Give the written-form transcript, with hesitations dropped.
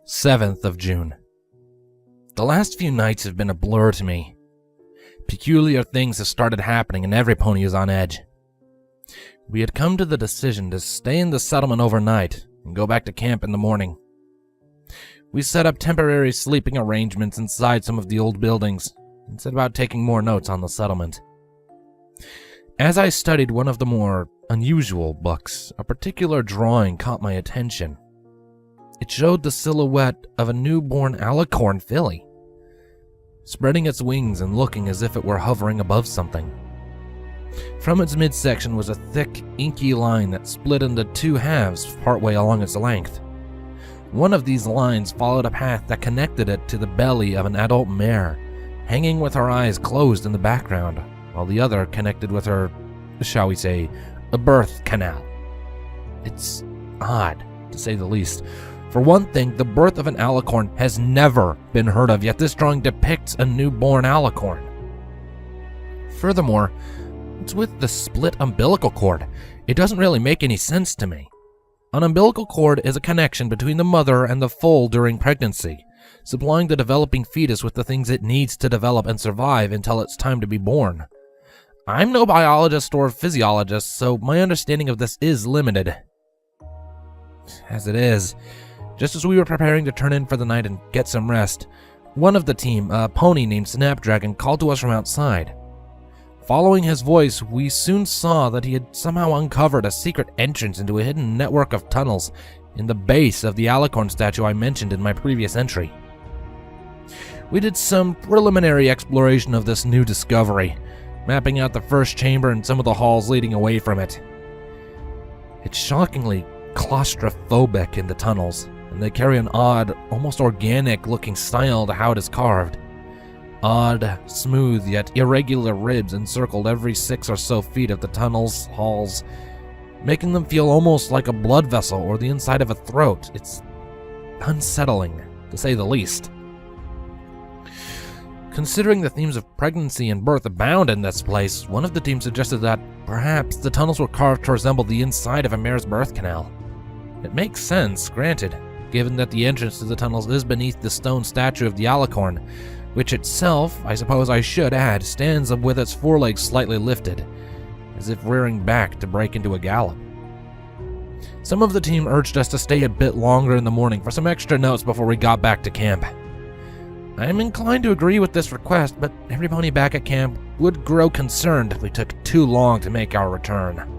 7th of June. The last few nights have been a blur to me. Peculiar things have started happening and every pony is on edge. We had come to the decision to stay in the settlement overnight and go back to camp in the morning. We set up temporary sleeping arrangements inside some of the old buildings and set about taking more notes on the settlement. As I studied one of the more unusual books, a particular drawing caught my attention. It showed the silhouette of a newborn alicorn filly, spreading its wings and looking as if it were hovering above something. From its midsection was a thick, inky line that split into two halves partway along its length. One of these lines followed a path that connected it to the belly of an adult mare, hanging with her eyes closed in the background, while the other connected with her, shall we say, a birth canal. It's odd, to say the least. For one thing, the birth of an alicorn has never been heard of, yet this drawing depicts a newborn alicorn. Furthermore, what's with the split umbilical cord? It doesn't really make any sense to me. An umbilical cord is a connection between the mother and the foal during pregnancy, supplying the developing fetus with the things it needs to develop and survive until it's time to be born. I'm no biologist or physiologist, so my understanding of this is limited. As it is, just as we were preparing to turn in for the night and get some rest, one of the team, a pony named Snapdragon, called to us from outside. Following his voice, we soon saw that he had somehow uncovered a secret entrance into a hidden network of tunnels in the base of the alicorn statue I mentioned in my previous entry. We did some preliminary exploration of this new discovery, mapping out the first chamber and some of the halls leading away from it. It's shockingly claustrophobic in the tunnels, and they carry an odd, almost organic-looking style to how it is carved. Odd, smooth, yet irregular ribs encircled every 6 or so feet of the tunnels, halls, making them feel almost like a blood vessel or the inside of a throat. It's unsettling, to say the least. Considering the themes of pregnancy and birth abound in this place, one of the team suggested that perhaps the tunnels were carved to resemble the inside of a mare's birth canal. It makes sense, granted, given that the entrance to the tunnels is beneath the stone statue of the alicorn, which itself, I suppose I should add, stands up with its forelegs slightly lifted, as if rearing back to break into a gallop. Some of the team urged us to stay a bit longer in the morning for some extra notes before we got back to camp. I'm inclined to agree with this request, but every pony back at camp would grow concerned if we took too long to make our return.